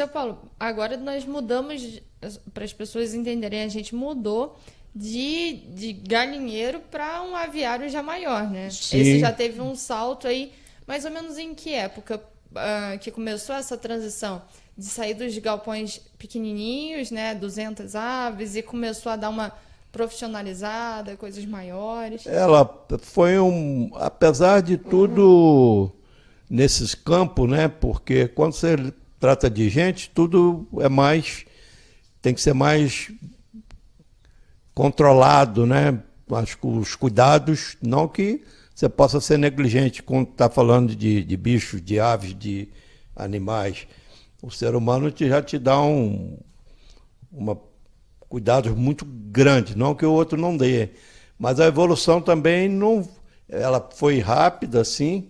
seu Paulo, agora nós mudamos, para as pessoas entenderem, a gente mudou de galinheiro para um aviário já maior, né? Sim. Esse já teve um salto aí, mais ou menos em que época que começou essa transição? De sair dos galpões pequenininhos, né, 200 aves, e começou a dar uma profissionalizada, coisas maiores. Ela foi apesar de tudo nesses campos, né? Porque quando você trata de gente, tudo tem que ser mais controlado, né? Acho que os cuidados, não que você possa ser negligente quando está falando de bichos, de aves, de animais. O ser humano já te dá cuidados muito grandes, não que o outro não dê. Mas a evolução também não, ela foi rápida, sim,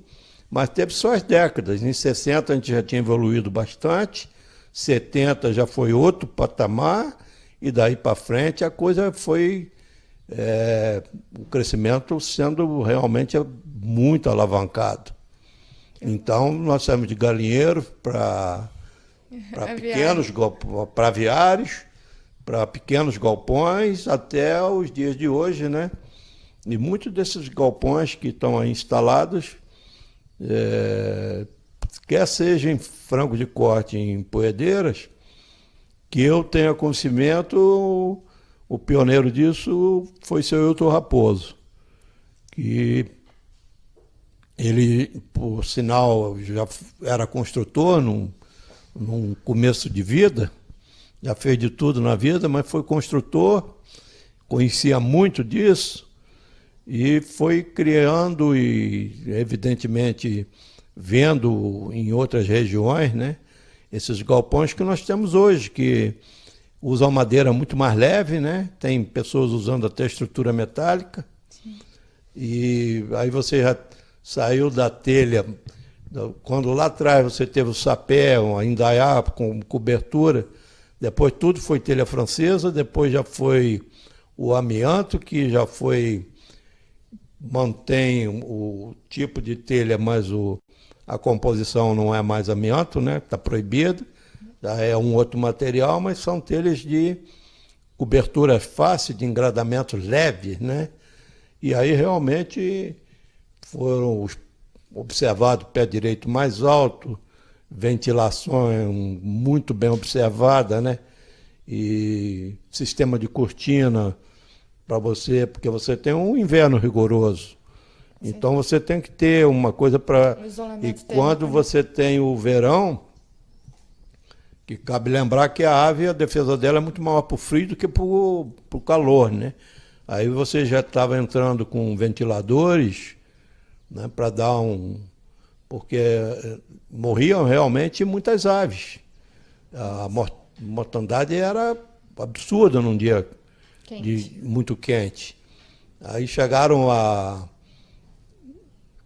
mas teve suas décadas. Em 60 a gente já tinha evoluído bastante, 70 já foi outro patamar, e daí para frente a coisa foi, o crescimento sendo realmente muito alavancado. Então nós saímos de galinheiro para pequenos, para aviários, para pequenos galpões, até os dias de hoje, né? E muitos desses galpões que estão aí instalados, quer seja em frango de corte, em poedeiras, que eu tenha conhecimento, o pioneiro disso foi seu Hilton Raposo, que ele, por sinal, já era construtor num começo de vida, já fez de tudo na vida, mas foi construtor, conhecia muito disso e foi criando e, evidentemente, vendo em outras regiões, né, esses galpões que nós temos hoje, que usam madeira muito mais leve, né? Tem pessoas usando até estrutura metálica. Sim. E aí você já saiu da telha, quando lá atrás você teve o sapé, a indaiá com cobertura, depois tudo foi telha francesa, depois já foi o amianto, que já mantém o tipo de telha, mas a composição não é mais amianto, né? Está proibido, já é um outro material, mas são telhas de cobertura fácil, de engradamento leve, né? E aí realmente foram observados pé direito mais alto, ventilação muito bem observada, né? E sistema de cortina para você, porque você tem um inverno rigoroso. Sim. Então você tem que ter uma coisa para... E quando você tem o verão, que cabe lembrar que a ave, a defesa dela é muito maior para o frio do que para o calor, né? Aí você já estava entrando com ventiladores, né, para dar porque morriam realmente muitas aves. A mortandade era absurda num dia muito quente. Aí chegaram a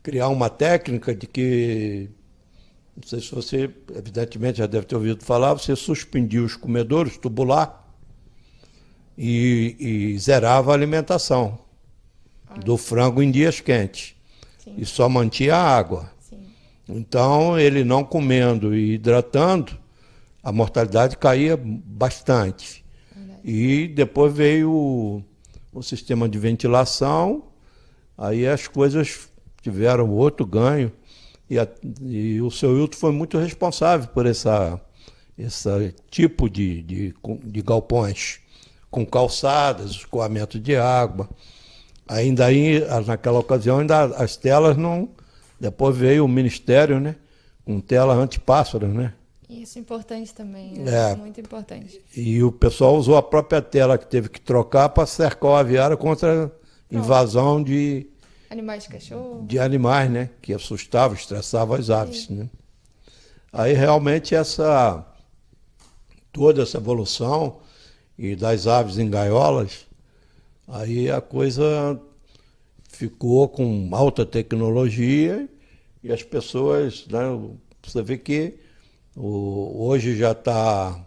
criar uma técnica de que, não sei se você, evidentemente, já deve ter ouvido falar, você suspendia os comedouros tubular e zerava a alimentação do frango em dias quentes. Sim. E só mantinha a água. Sim. Então, ele não comendo e hidratando, a mortalidade caía bastante. Verdade. E depois veio o sistema de ventilação, aí as coisas tiveram outro ganho. E o seu Hilton foi muito responsável por esse tipo de galpões, com calçadas, escoamento de água. Ainda aí, naquela ocasião, as telas não... Depois veio o Ministério, né, com tela anti-pássaros, né? Isso é importante também, né? Muito importante. E o pessoal usou a própria tela que teve que trocar para cercar o aviário contra invasão de... Animais de cachorro? De animais, né? Que assustavam, estressavam as aves, né? Aí realmente toda essa evolução e das aves em gaiolas, aí a coisa ficou com alta tecnologia e as pessoas, né, você vê que hoje já está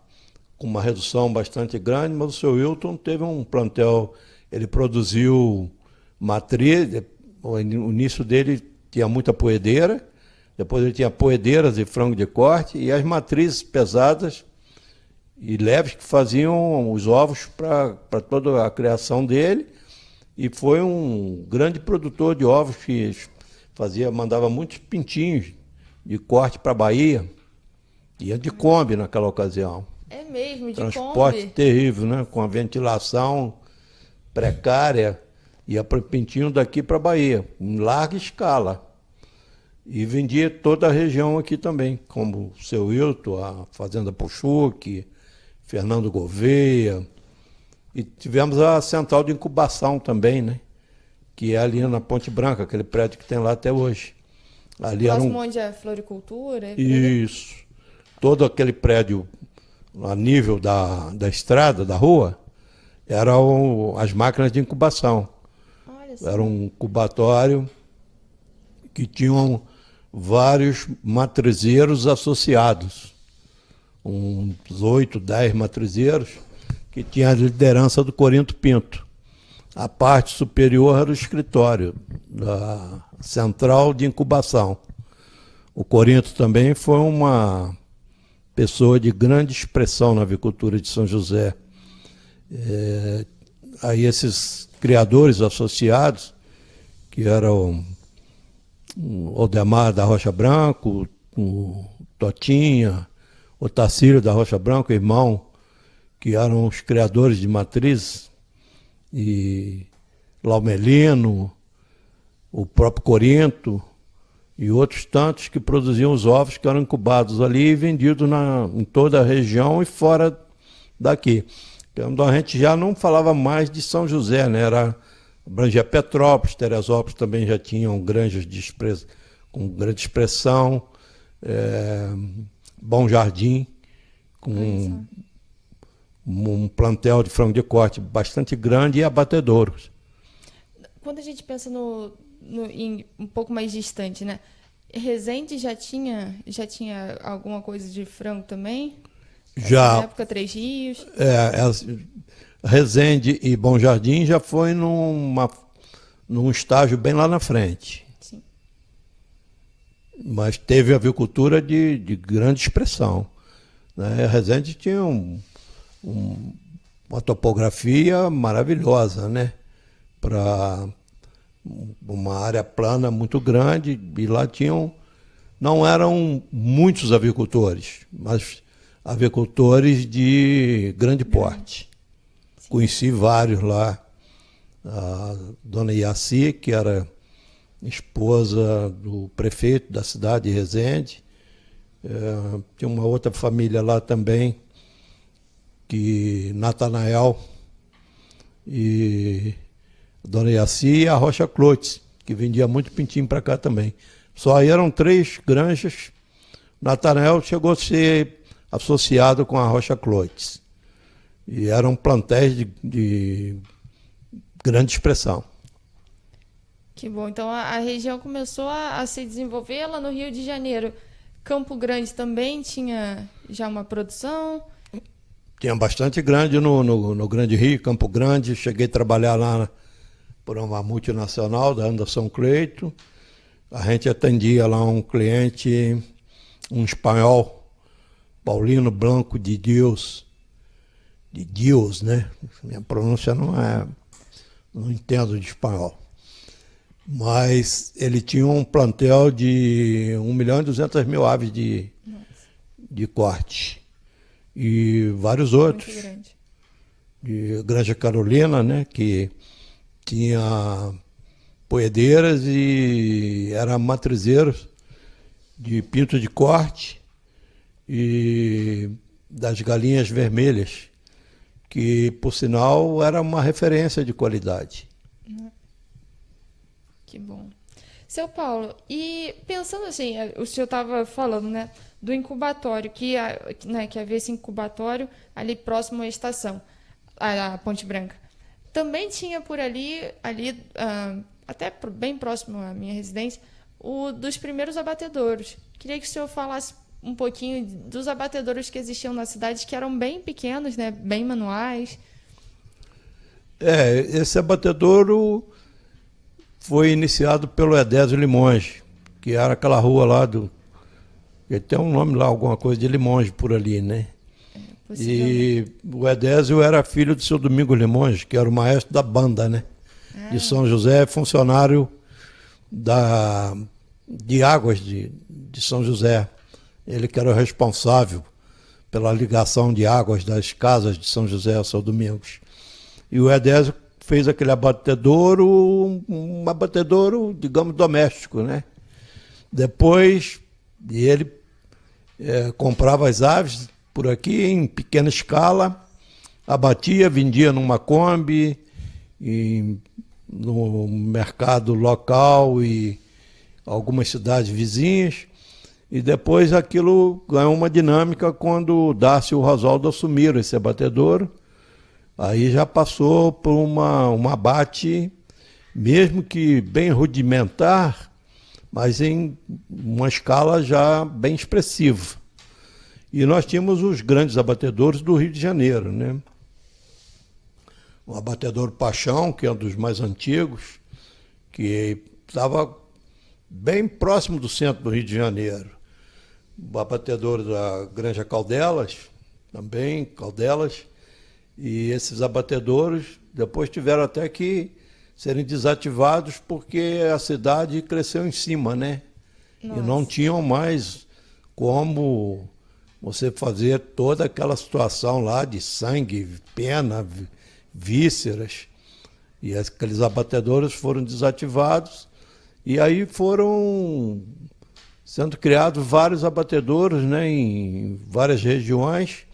com uma redução bastante grande, mas o seu Hilton teve um plantel, ele produziu matriz, o início dele tinha muita poedeira, depois ele tinha poedeiras e frango de corte, e as matrizes pesadas e Leves, que faziam os ovos para toda a criação dele, e foi um grande produtor de ovos que mandava muitos pintinhos de corte para a Bahia, ia de Kombi naquela ocasião. É mesmo, de Transporte Kombi. terrível, né? Com a ventilação precária, ia para pintinho daqui para a Bahia, em larga escala. E vendia toda a região aqui também, como o Seu Hilton, a Fazenda Puxuque, Fernando Gouveia. E tivemos a central de incubação também, né? Que é ali na Ponte Branca, aquele prédio que tem lá até hoje. Ali Próximo onde é floricultura? Isso. Todo aquele prédio a nível da estrada, da rua, eram as máquinas de incubação. Olha só. Era um incubatório que tinham vários matrizeiros associados. Uns 8, 10 matrizeiros que tinham a liderança do Corinto Pinto. A parte superior era o escritório da central de incubação. O Corinto também foi uma pessoa de grande expressão na avicultura de São José. Aí esses criadores associados, que eram o Odemar da Rocha Branco, o Totinha, o Tacílio da Rocha Branco, irmão, que eram os criadores de matrizes, e Laumelino, o próprio Corinto e outros tantos que produziam os ovos que eram incubados ali e vendidos em toda a região e fora daqui. Então a gente já não falava mais de São José, né? Abrangia Petrópolis, Teresópolis também já tinham granjas com grande expressão, Bom Jardim, com um plantel de frango de corte bastante grande e abatedouros. Quando a gente pensa em um pouco mais distante, né? Resende já tinha alguma coisa de frango também? Já. Na época, Três Rios? Resende e Bom Jardim já foi num estágio bem lá na frente. Sim. Mas teve avicultura de grande expressão, né? Resende tinha uma topografia maravilhosa, né? Para uma área plana muito grande, e lá não eram muitos avicultores, mas avicultores de grande porte. Sim. Conheci vários lá. A dona Iaci, que era esposa do prefeito da cidade de Resende. Tinha uma outra família lá também, que Natanael e a dona Iaci e a Rocha Clotes, que vendia muito pintinho para cá também. Só aí eram 3 granjas. Natanael chegou a ser associado com a Rocha Clotes. E eram plantéis de grande expressão. Que bom. Então a região começou a se desenvolver lá no Rio de Janeiro. Campo Grande também tinha já uma produção? Tinha bastante grande no Grande Rio, Campo Grande. Cheguei a trabalhar lá por uma multinacional da Anderson Cleito. A gente atendia lá um cliente, um espanhol, Paulino Blanco de Deus, né? Minha pronúncia não entendo de espanhol. Mas ele tinha um plantel de 1.200.000 aves de corte. E vários outros. Muito grande. De Granja Carolina, né? Que tinha poedeiras e era matrizeiros de pinto de corte e das galinhas vermelhas, que, por sinal, era uma referência de qualidade. Que bom. Seu Paulo, e pensando assim, o senhor estava falando, né, do incubatório, que havia esse incubatório ali próximo à estação, à Ponte Branca. Também tinha por ali até bem próximo à minha residência, dos primeiros abatedouros. Queria que o senhor falasse um pouquinho dos abatedouros que existiam na cidade, que eram bem pequenos, né, bem manuais. Esse abatedouro foi iniciado pelo Edésio Limonge, que era aquela rua lá ele tem um nome lá, alguma coisa de Limonge por ali, né? E o Edésio era filho do seu Domingos Limões, que era o maestro da banda, né? De São José, funcionário de águas de São José. Ele que era o responsável pela ligação de águas das casas de São José ao seu Domingos. E o Edésio fez aquele abatedouro, um abatedouro, digamos, doméstico, né? Depois, ele comprava as aves por aqui em pequena escala, abatia, vendia numa Kombi, no mercado local e algumas cidades vizinhas. E depois aquilo ganhou uma dinâmica quando o Dácio e o Rosaldo assumiram esse abatedouro. Aí já passou por um abate, mesmo que bem rudimentar, mas em uma escala já bem expressiva. E nós tínhamos os grandes abatedouros do Rio de Janeiro, né? O abatedouro Paixão, que é um dos mais antigos, que estava bem próximo do centro do Rio de Janeiro. O abatedouro da Granja Caldelas, também Caldelas, e esses abatedouros depois tiveram até que serem desativados porque a cidade cresceu em cima, né? Nossa. E não tinham mais como você fazer toda aquela situação lá de sangue, pena, vísceras. E aqueles abatedouros foram desativados e aí foram sendo criados vários abatedouros, né, em várias regiões.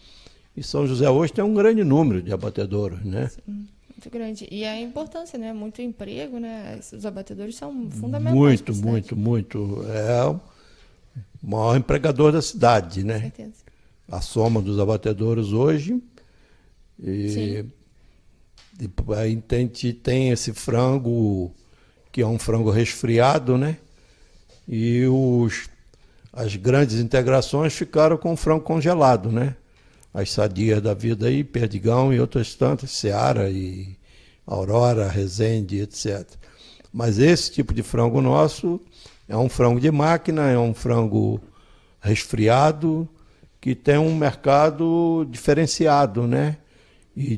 E São José hoje tem um grande número de abatedouros, né? Sim, muito grande. E a importância, né? Muito emprego, né? Os abatedouros são fundamentais. Muito. É o maior empregador da cidade, né? Com certeza. A soma dos abatedouros hoje. E aí tem esse frango, que é um frango resfriado, né? E as grandes integrações ficaram com o frango congelado, né? As Sadias da vida aí, Perdigão e outras tantas, Seara e Aurora, Resende, etc. Mas esse tipo de frango nosso é um frango de máquina, é um frango resfriado, que tem um mercado diferenciado, né? E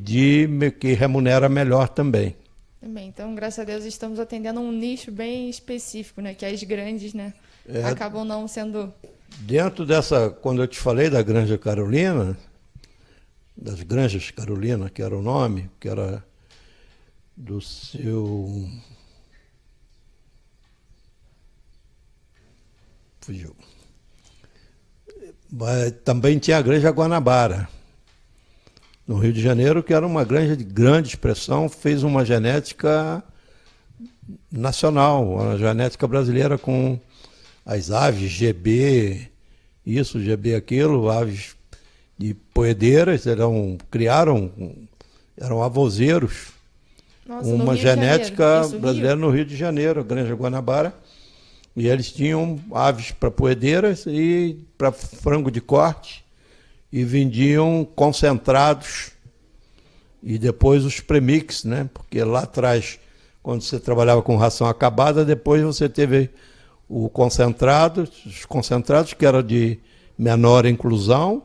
que remunera melhor também. Também. Então, graças a Deus, estamos atendendo um nicho bem específico, né? Que as grandes, né? Acabam não sendo... Dentro dessa, quando eu te falei da Granja Carolina, das Granjas Carolina, que era o nome, que era do seu... Fugiu. Mas também tinha a Granja Guanabara, no Rio de Janeiro, que era uma granja de grande expressão, fez uma genética nacional, uma genética brasileira com as aves GB, isso, GB aquilo, aves de poedeiras, eram avozeiros. Nossa, uma genética brasileira no Rio de Janeiro, a Granja Guanabara. E eles tinham aves para poedeiras e para frango de corte e vendiam concentrados e depois os premix, né? Porque lá atrás, quando você trabalhava com ração acabada, depois você teve os concentrados que eram de menor inclusão,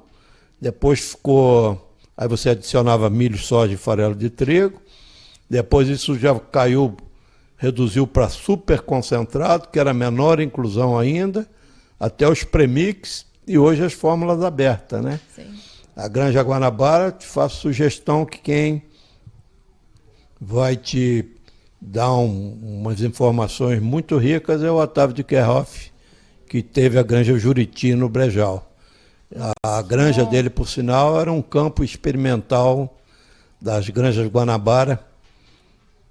depois ficou, aí você adicionava milho, soja e farelo de trigo, depois isso já caiu, reduziu para super concentrado, que era menor inclusão ainda, até os premix e hoje as fórmulas abertas, né? Sim. A Granja Guanabara, te faço sugestão que quem vai te dar umas informações muito ricas é o Otávio de Kerhoff, que teve a Granja Juriti no Brejal. A granja dele, por sinal, era um campo experimental das Granjas Guanabara,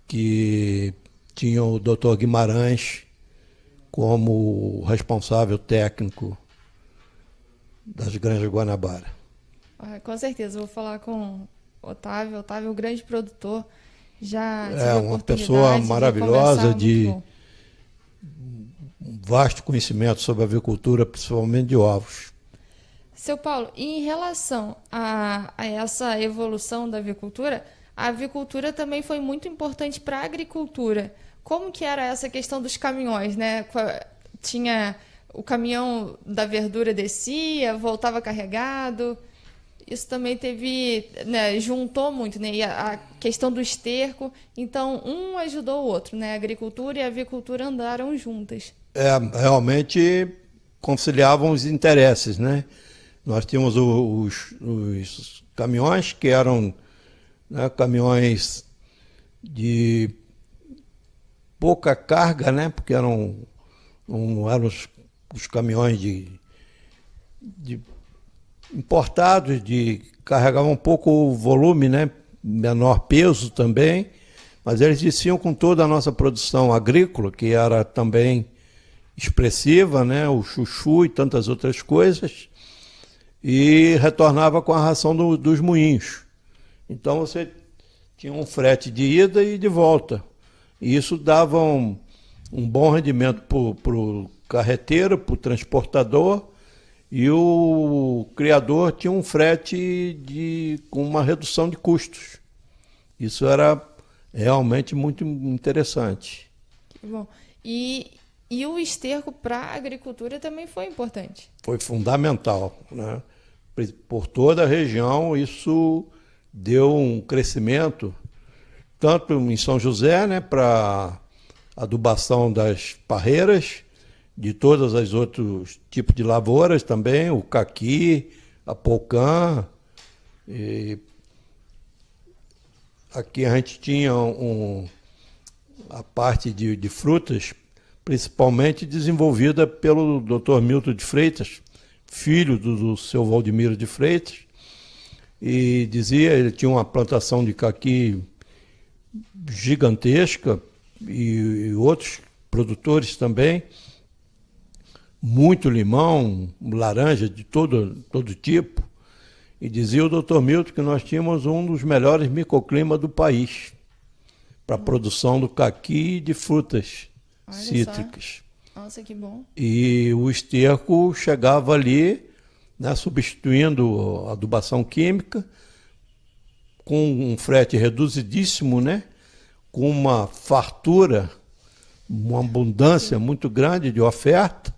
que tinha o Dr. Guimarães como responsável técnico das Granjas Guanabara. Com certeza, vou falar com o Otávio. Otávio é um grande produtor. Já tive É uma pessoa maravilhosa, de vasto conhecimento sobre avicultura, principalmente de ovos. Seu Paulo, e em relação a essa evolução da avicultura, a avicultura também foi muito importante para a agricultura. Como que era essa questão dos caminhões, né? Tinha o caminhão da verdura descia, voltava carregado. isso também teve, né, juntou muito, né, e a questão do esterco, então um ajudou o outro, né, a agricultura e a avicultura andaram juntas. Realmente conciliavam os interesses, né? Nós tínhamos os caminhões que eram, né, caminhões de pouca carga, né? Porque não eram os caminhões de importados, carregavam um pouco o volume, né? Menor peso também, mas eles desciam com toda a nossa produção agrícola, que era também expressiva, né? O chuchu e tantas outras coisas, e retornava com a ração dos moinhos. Então você tinha um frete de ida e de volta. E isso dava um bom rendimento para o carreteiro, para o transportador, e o criador tinha um frete com uma redução de custos. Isso era realmente muito interessante. Que bom. E o esterco para a agricultura também foi importante. Foi fundamental, né? Por toda a região, isso deu um crescimento, tanto em São José, né, para adubação das parreiras, de todos os outros tipos de lavouras também, o caqui, a polcã. E aqui a gente tinha a parte de frutas, principalmente desenvolvida pelo Dr. Milton de Freitas, filho do seu Valdemiro de Freitas, e ele tinha uma plantação de caqui gigantesca e outros produtores também, muito limão, laranja de todo tipo, e dizia o Dr. Milton que nós tínhamos um dos melhores microclimas do país para a produção do caqui e de frutas cítricas. Só. Nossa, que bom. E o esterco chegava ali, né, substituindo a adubação química, com um frete reduzidíssimo, né, com uma fartura, uma abundância muito grande de oferta,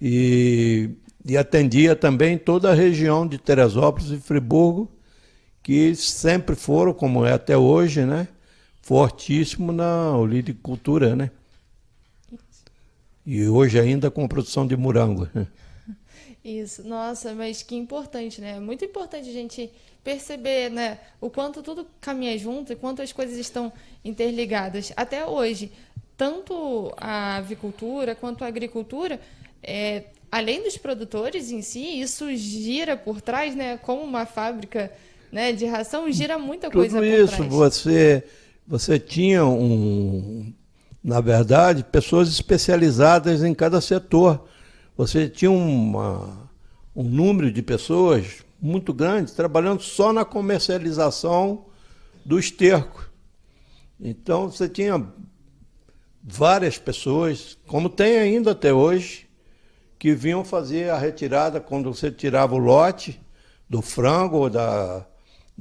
e atendia também toda a região de Teresópolis e Friburgo, que sempre foram, como é até hoje, né, fortíssimo na olivicultura, né? E hoje ainda com a produção de morango. Isso, nossa, mas que importante, né? Muito importante a gente perceber, né, o quanto tudo caminha junto e quanto as coisas estão interligadas. Até hoje, tanto a avicultura quanto a agricultura, além dos produtores em si, isso gira por trás, né? Como uma fábrica, né, de ração, gira muita coisa por trás. Tudo isso, você tinha na verdade, pessoas especializadas em cada setor. Você tinha um número de pessoas muito grande trabalhando só na comercialização do esterco. Então, você tinha várias pessoas, como tem ainda até hoje, que vinham fazer a retirada quando você tirava o lote do frango ou da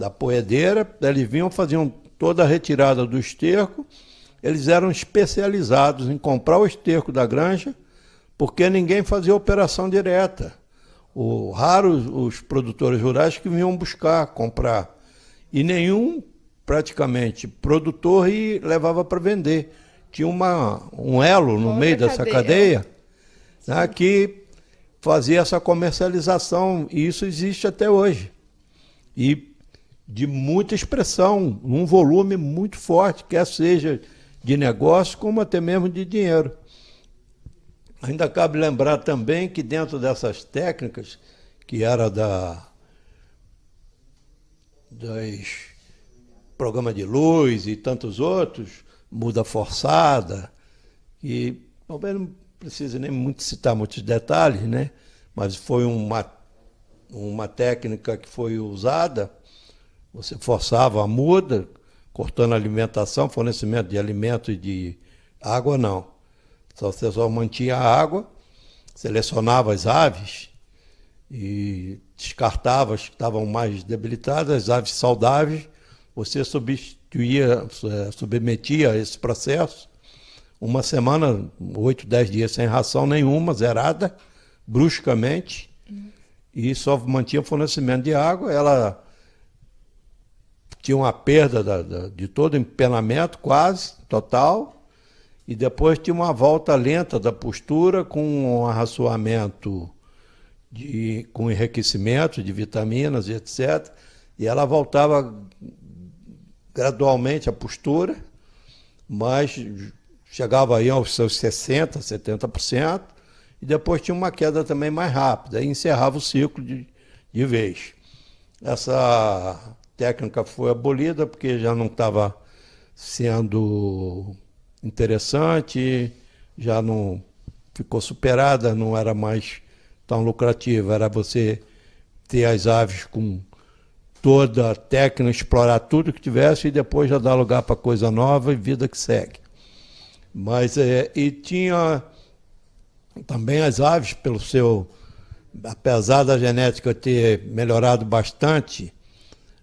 poedeira, eles vinham, faziam toda a retirada do esterco. Eles eram especializados em comprar o esterco da granja, porque ninguém fazia operação direta. Raros os produtores rurais que vinham buscar, comprar. E nenhum, praticamente, produtor levava para vender. Tinha um elo no meio dessa cadeia, né, que fazia essa comercialização, e isso existe até hoje. E de muita expressão, um volume muito forte, quer seja de negócio, como até mesmo de dinheiro. Ainda cabe lembrar também que dentro dessas técnicas, que era dos programas de luz e tantos outros, muda forçada, e talvez não precise nem muito citar muitos detalhes, né? Mas foi uma técnica que foi usada, você forçava a muda, cortando a alimentação, fornecimento de alimento e de água, não. Você só mantinha a água, selecionava as aves e descartava as que estavam mais debilitadas, as aves saudáveis, você submetia a esse processo, uma semana, 8, 10 dias sem ração nenhuma, zerada, bruscamente, e só mantinha fornecimento de água. Ela tinha uma perda de todo o empenamento, quase total, e depois tinha uma volta lenta da postura com um arraçoamento com enriquecimento de vitaminas e etc. E ela voltava gradualmente à postura, mas chegava aí aos seus 60%, 70%, e depois tinha uma queda também mais rápida, e encerrava o ciclo de vez. Essa técnica foi abolida porque já não estava sendo interessante, já não ficou superada, não era mais tão lucrativa, era você ter as aves com toda a técnica, explorar tudo que tivesse e depois já dar lugar para coisa nova e vida que segue. Mas, e tinha também as aves, pelo seu, apesar da genética ter melhorado bastante,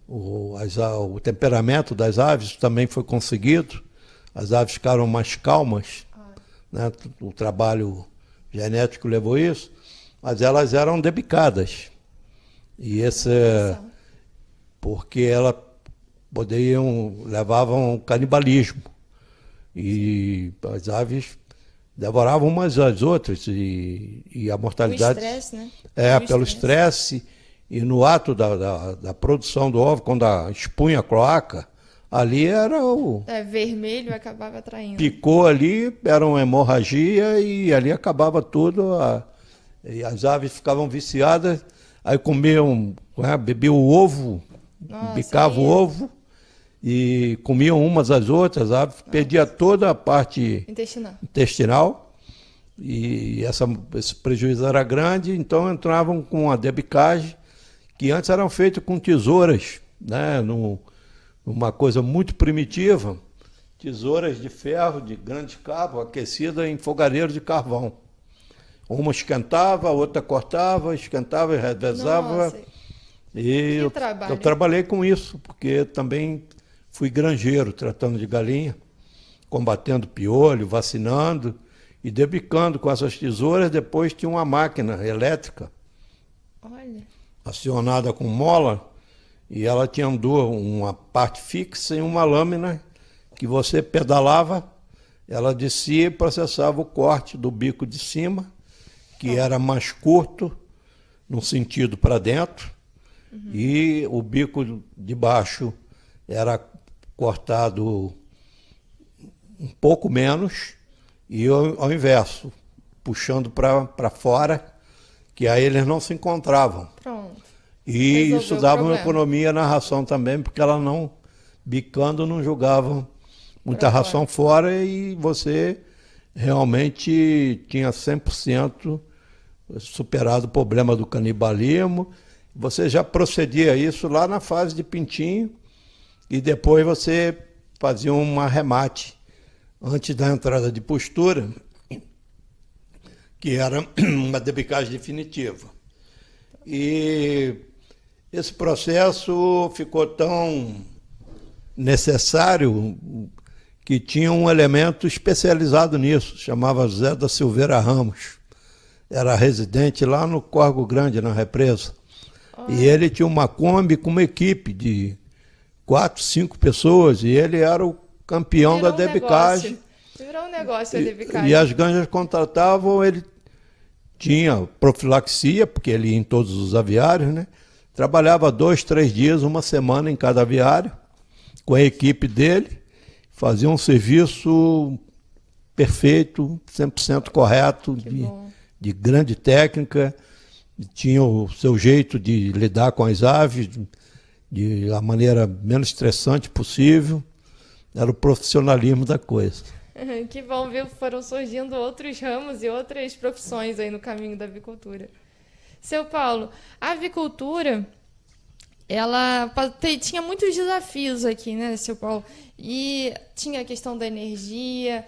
o temperamento das aves também foi conseguido, as aves ficaram mais calmas, né? O trabalho genético levou isso, mas elas eram debicadas. E esse, porque elas levavam canibalismo. E as aves devoravam umas às outras. E a mortalidade. O estresse, né? Pelo estresse. E no ato da produção do ovo, quando expunha a cloaca, ali era o. Vermelho acabava atraindo. Picou ali, era uma hemorragia e ali acabava tudo. E as aves ficavam viciadas, aí comiam, bebiam o ovo, bicavam o ovo e comiam umas às outras, a ave perdia toda a parte intestinal e esse prejuízo era grande, então entravam com a debicagem, que antes eram feitas com tesouras, né, numa coisa muito primitiva, tesouras de ferro, de grande cabo, aquecidas em fogareiro de carvão. Uma esquentava, a outra cortava, esquentava e revezava. Nossa, e eu trabalhei com isso, porque também fui granjeiro, tratando de galinha, combatendo piolho, vacinando e debicando com essas tesouras. Depois tinha uma máquina elétrica, acionada com mola, e ela tinha uma parte fixa e uma lâmina que você pedalava, ela descia e processava o corte do bico de cima, que era mais curto, no sentido para dentro, e o bico de baixo era cortado um pouco menos, e ao inverso, puxando para fora, que aí eles não se encontravam. Pronto. E Resolveu isso dava o uma problema. economia na ração também, porque ela bicando, não jogava muita ração fora e você realmente tinha 100% superado o problema do canibalismo. Você já procedia isso lá na fase de pintinho e depois você fazia um arremate antes da entrada de postura, que era uma debicagem definitiva. E esse processo ficou tão necessário que tinha um elemento especializado nisso, chamava Zé da Silveira Ramos. Era residente lá no Corgo Grande, na represa. E ele tinha uma Kombi com uma equipe de 4, 5 pessoas, e ele era o campeão da debicagem. Virou um negócio a debicagem. E as granjas contratavam, ele tinha profilaxia, porque ele ia em todos os aviários, né? Trabalhava 2, 3 dias, uma semana em cada aviário, com a equipe dele, fazia um serviço perfeito, 100% correto, de grande técnica, tinha o seu jeito de lidar com as aves de a maneira menos estressante possível, era o profissionalismo da coisa. Que bom, viu? Foram surgindo outros ramos e outras profissões aí no caminho da avicultura. Seu Paulo, a avicultura, ela tinha muitos desafios aqui, né, seu Paulo? E tinha a questão da energia,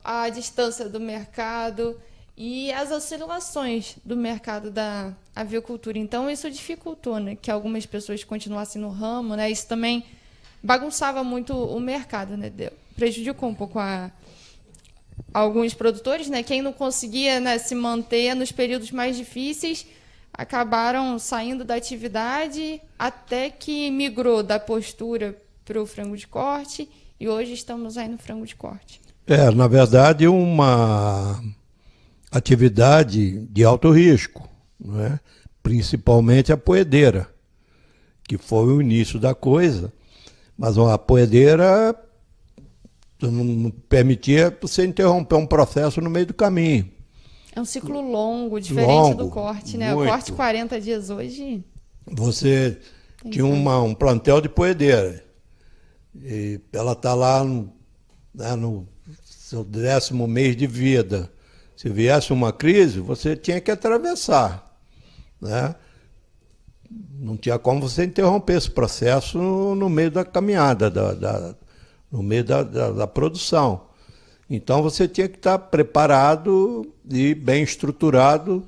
a distância do mercado e as oscilações do mercado da avicultura. Então, isso dificultou, né, que algumas pessoas continuassem no ramo, né? Isso também bagunçava muito o mercado, né? Prejudicou um pouco alguns produtores, né? Quem não conseguia, né, se manter nos períodos mais difíceis, acabaram saindo da atividade até que migrou da postura para o frango de corte e hoje estamos aí no frango de corte. Na verdade, uma atividade de alto risco, não é? Principalmente a poedeira, que foi o início da coisa, mas a poedeira não permitia você interromper um processo no meio do caminho. É um ciclo longo, diferente do corte, né? Muito. O corte 40 dias hoje... Você tinha um plantel de poedeira, e ela está lá no seu 10º mês de vida. Se viesse uma crise, você tinha que atravessar, né? Não tinha como você interromper esse processo no meio da caminhada, no meio da produção. Então você tinha que estar preparado e bem estruturado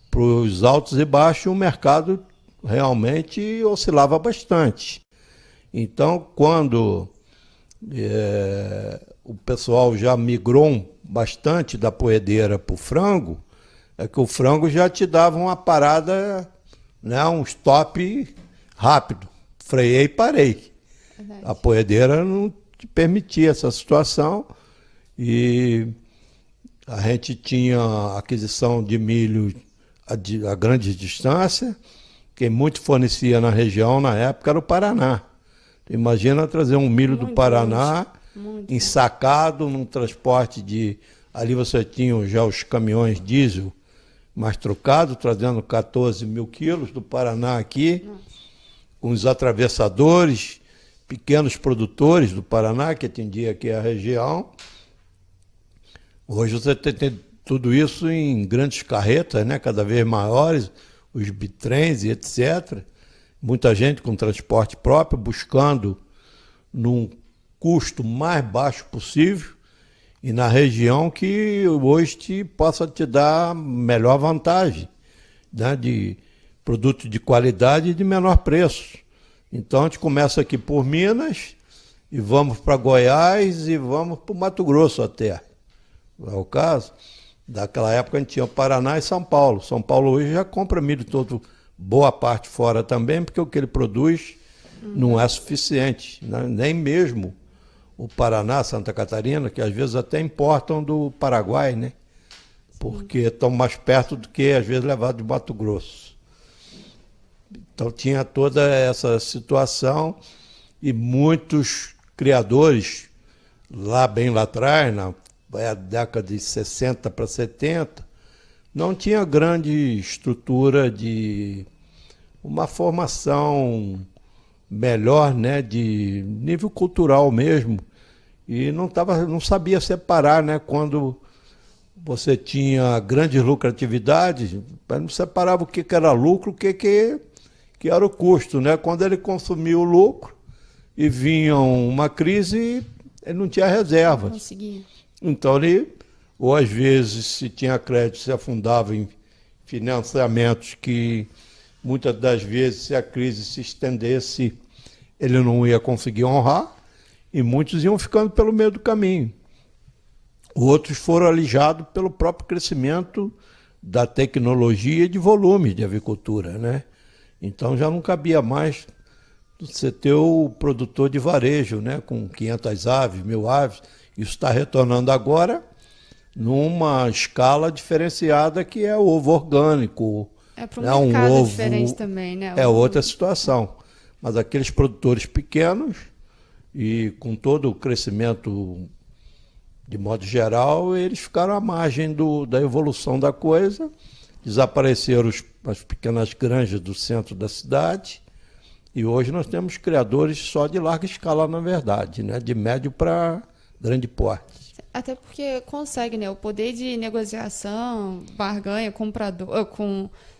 para os altos e baixos, e o mercado realmente oscilava bastante. Então, quando o pessoal já migrou bastante da poedeira para o frango, é que o frango já te dava uma parada, né, um stop rápido. Freiei e parei. Verdade. A poedeira não te permitia essa situação e a gente tinha aquisição de milho a grande distância. Quem muito fornecia na região na época era o Paraná. Imagina trazer um milho do Paraná ensacado num transporte de... Ali você tinha já os caminhões diesel mais trocados, trazendo 14 mil quilos do Paraná aqui, com os atravessadores, pequenos produtores do Paraná, que atendia aqui a região. Hoje você tem tudo isso em grandes carretas, né, cada vez maiores, os bitrens e etc. Muita gente com transporte próprio, buscando num custo mais baixo possível e na região que hoje possa te dar melhor vantagem, né, de produto de qualidade e de menor preço. Então a gente começa aqui por Minas e vamos para Goiás e vamos para o Mato Grosso até. Não é o caso? Daquela época a gente tinha Paraná e São Paulo. São Paulo hoje já compra milho todo, boa parte fora também, porque o que ele produz não é suficiente, né? Nem mesmo o Paraná, Santa Catarina, que às vezes até importam do Paraguai, né? Porque estão mais perto do que às vezes levar de Mato Grosso. Então tinha toda essa situação e muitos criadores bem lá atrás, na década de 60 para 70, não tinha grande estrutura de uma formação melhor, né, de nível cultural mesmo, e não sabia separar, né, quando você tinha grandes lucratividades, não separava o que era lucro, o que era o custo, né? Quando ele consumia o lucro e vinha uma crise, ele não tinha reservas. Não conseguia. Então ou às vezes, se tinha crédito, se afundava em financiamentos que muitas das vezes, se a crise se estendesse, ele não ia conseguir honrar, e muitos iam ficando pelo meio do caminho. Outros foram alijados pelo próprio crescimento da tecnologia e de volume de avicultura, né? Então já não cabia mais você ter o produtor de varejo, né, com 500 aves, 1.000 aves. Isso está retornando agora numa escala diferenciada, que é o ovo orgânico. Para um mercado ovo diferente também, né? É outra situação. Mas aqueles produtores pequenos e com todo o crescimento de modo geral, eles ficaram à margem da evolução da coisa. Desapareceram as pequenas granjas do centro da cidade e hoje nós temos criadores só de larga escala, na verdade, né? De médio para grande porte. Até porque consegue, né? O poder de negociação, barganha, comprador,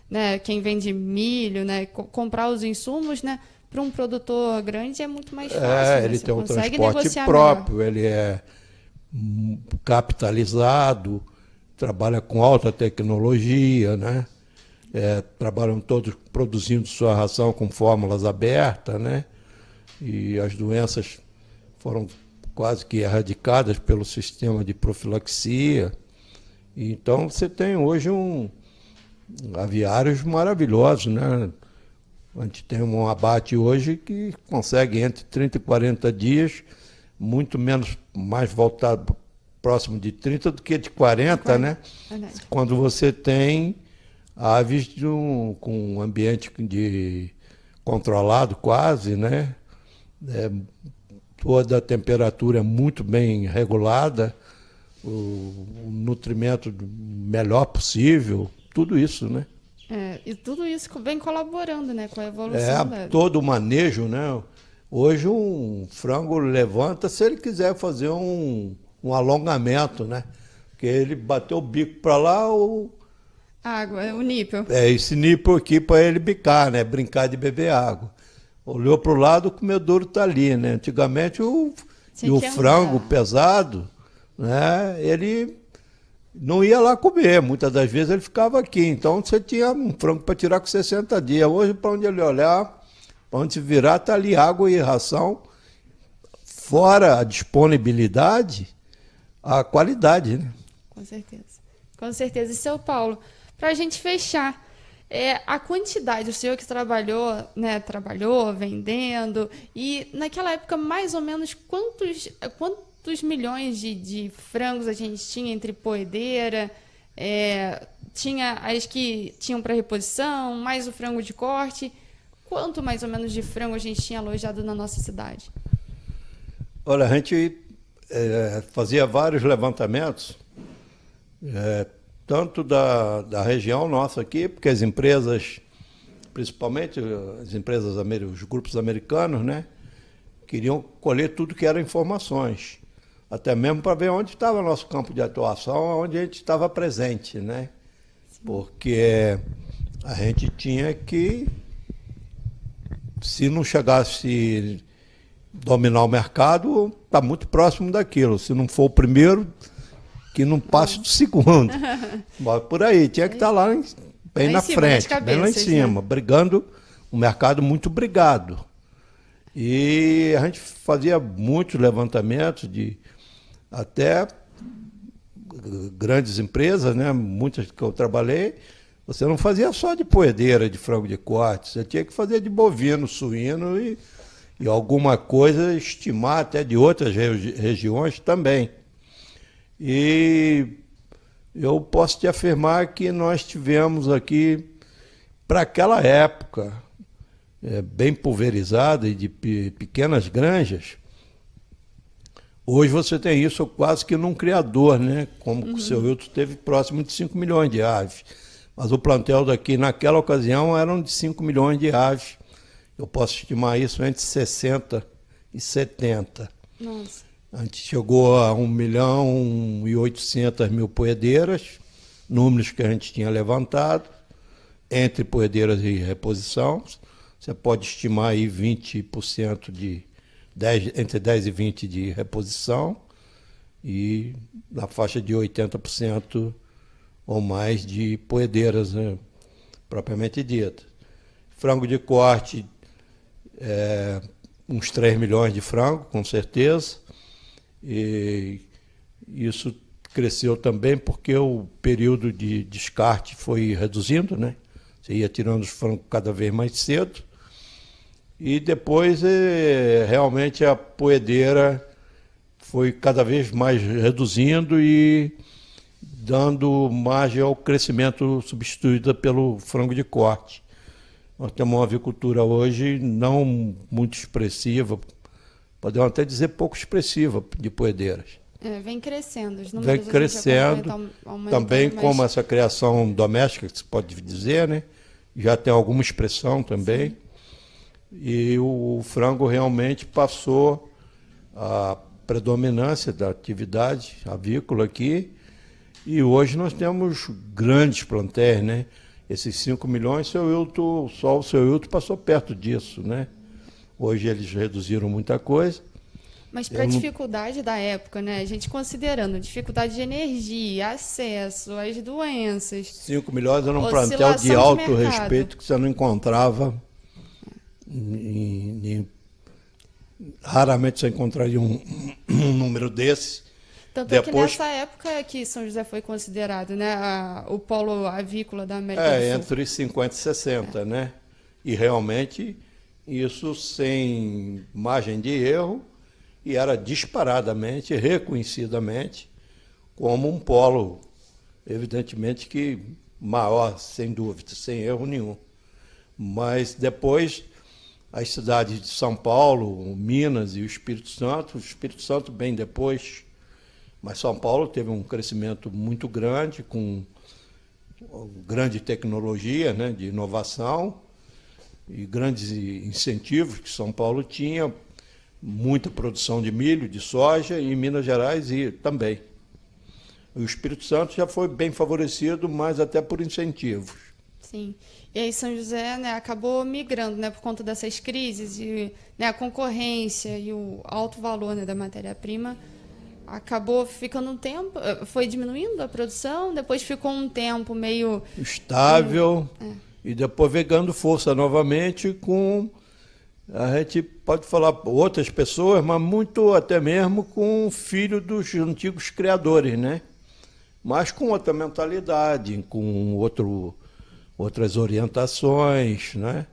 né, quem vende milho, né? Comprar os insumos, né? Para um produtor grande é muito mais fácil. Né? Ele Você tem um consegue transporte negociar próprio, melhor. ele é capitalizado, trabalha com alta tecnologia, né? Trabalham todos produzindo sua ração com fórmulas abertas, né? E as doenças foram quase que erradicadas pelo sistema de profilaxia. Então você tem hoje aviários maravilhosos, né? A gente tem um abate hoje que consegue entre 30 e 40 dias, muito menos, mais voltado próximo de 30 do que de 40, né? Verdade. Quando você tem aves com um ambiente controlado quase, né? Toda a temperatura muito bem regulada, o nutrimento melhor possível, tudo isso, né? E tudo isso vem colaborando, né, com a evolução Todo o manejo, né? Hoje um frango levanta se ele quiser fazer um alongamento, né? Porque ele bateu o bico para lá, água, o nípel. Esse nípel aqui para ele bicar, né? Brincar de beber água. Olhou para o lado, o comedouro está ali, né? Antigamente o frango pesado, né? Ele não ia lá comer, muitas das vezes ele ficava aqui. Então você tinha um frango para tirar com 60 dias. Hoje, para onde ele olhar, para onde se virar, está ali água e ração. Fora a disponibilidade, a qualidade, né? Com certeza. Com certeza. E, seu Paulo, para a gente fechar, a quantidade, o senhor que trabalhou, né, trabalhou vendendo, e naquela época, mais ou menos, quantos milhões de frangos a gente tinha entre poedeira, tinha as que tinham para reposição, mais o frango de corte, quanto mais ou menos de frango a gente tinha alojado na nossa cidade? Olha, a gente fazia vários levantamentos, tanto da região nossa aqui, porque as empresas, principalmente as empresas, os grupos americanos, né, queriam colher tudo que eram informações, até mesmo para ver onde estava o nosso campo de atuação, onde a gente estava presente, né? Porque a gente tinha que, se não chegasse dominar o mercado, está muito próximo daquilo. Se não for o primeiro, que não passe do segundo. Por aí, tinha que estar lá bem na frente, bem lá em cima, brigando, um mercado muito brigado. E a gente fazia muitos levantamentos de até grandes empresas, né? Muitas que eu trabalhei, você não fazia só de poedeira, de frango de corte, você tinha que fazer de bovino, suíno e alguma coisa, estimar até de outras regiões também. E eu posso te afirmar que nós tivemos aqui, para aquela época, bem pulverizada e de pequenas granjas, hoje você tem isso quase que num criador, né? Como o seu Hilton teve próximo de 5 milhões de aves. Mas o plantel daqui, naquela ocasião, eram de 5 milhões de aves. Eu posso estimar isso entre 60 e 70. Nossa. A gente chegou a 1.800.000 poedeiras, números que a gente tinha levantado, entre poedeiras e reposição. Você pode estimar aí 20% entre 10 e 20% de reposição e na faixa de 80% ou mais de poedeiras, né, propriamente dita. Frango de corte, uns 3 milhões de frango, com certeza. E isso cresceu também porque o período de descarte foi reduzindo, né? Você ia tirando os frangos cada vez mais cedo. E depois, realmente, a poedeira foi cada vez mais reduzindo e dando margem ao crescimento substituído pelo frango de corte. Nós temos uma avicultura hoje não muito expressiva, podemos até dizer pouco expressiva, de poedeiras. Vem crescendo, os números vem crescendo, também mas... como essa criação doméstica, que se pode dizer, né? Já tem alguma expressão também. Sim. E o frango realmente passou a predominância da atividade avícola aqui. E hoje nós temos grandes plantéis, né? Esses 5 milhões, só o seu Hilton passou perto disso, né? Hoje eles reduziram muita coisa. Mas para a dificuldade da época, né? A gente considerando dificuldade de energia, acesso, as doenças. 5 milhões era um plantel de alto respeito que você não encontrava. Raramente você encontraria um número desse Tanto é que nessa época que São José foi considerado, né, o polo avícola da América do Sul. Entre 50 e 60, né? E realmente isso sem margem de erro, e era disparadamente, reconhecidamente, como um polo, evidentemente que maior, sem dúvida, sem erro nenhum. Mas depois, as cidades de São Paulo, Minas e o Espírito Santo bem depois, mas São Paulo teve um crescimento muito grande, com grande tecnologia, né, de inovação, e grandes incentivos que São Paulo tinha, muita produção de milho, de soja, e em Minas Gerais e também. O Espírito Santo já foi bem favorecido, mas até por incentivos. Sim. E aí São José, né, acabou migrando, né, por conta dessas crises, e, né, a concorrência e o alto valor, né, da matéria-prima, acabou ficando um tempo, foi diminuindo a produção, depois ficou um tempo meio estável, e depois veio ganhando força novamente com, a gente pode falar outras pessoas, mas muito até mesmo com o filho dos antigos criadores, né? Mas com outra mentalidade, com outras orientações, né?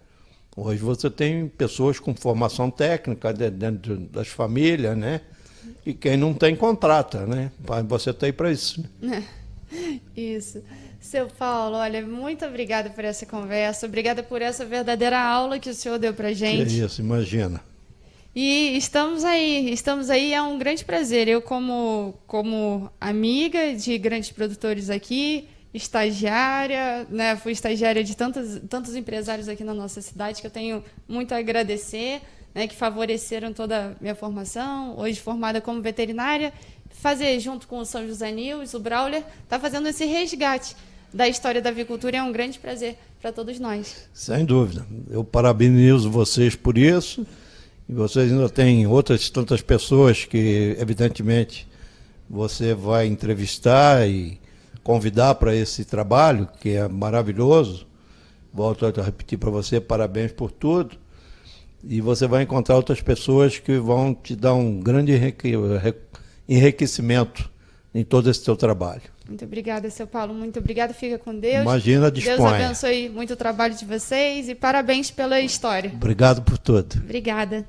Hoje você tem pessoas com formação técnica dentro das famílias, né? E quem não tem, contrata, né? Você está aí para isso. Né? Isso. Seu Paulo, olha, muito obrigada por essa conversa, obrigada por essa verdadeira aula que o senhor deu para a gente. Que isso, imagina. E estamos aí, é um grande prazer. Eu, como amiga de grandes produtores aqui, estagiária, né, fui estagiária de tantos empresários aqui na nossa cidade, que eu tenho muito a agradecer, né, que favoreceram toda a minha formação, hoje formada como veterinária, fazer junto com o São José News, o Brawler, está fazendo esse resgate da história da avicultura, é um grande prazer para todos nós. Sem dúvida. Eu parabenizo vocês por isso, e vocês ainda têm outras tantas pessoas que, evidentemente, você vai entrevistar e convidar para esse trabalho, que é maravilhoso. Volto a repetir para você, parabéns por tudo. E você vai encontrar outras pessoas que vão te dar um grande enriquecimento em todo esse teu trabalho. Muito obrigada, seu Paulo. Muito obrigada. Fica com Deus. Imagina, disponha. Deus abençoe muito o trabalho de vocês e parabéns pela história. Obrigado por tudo. Obrigada.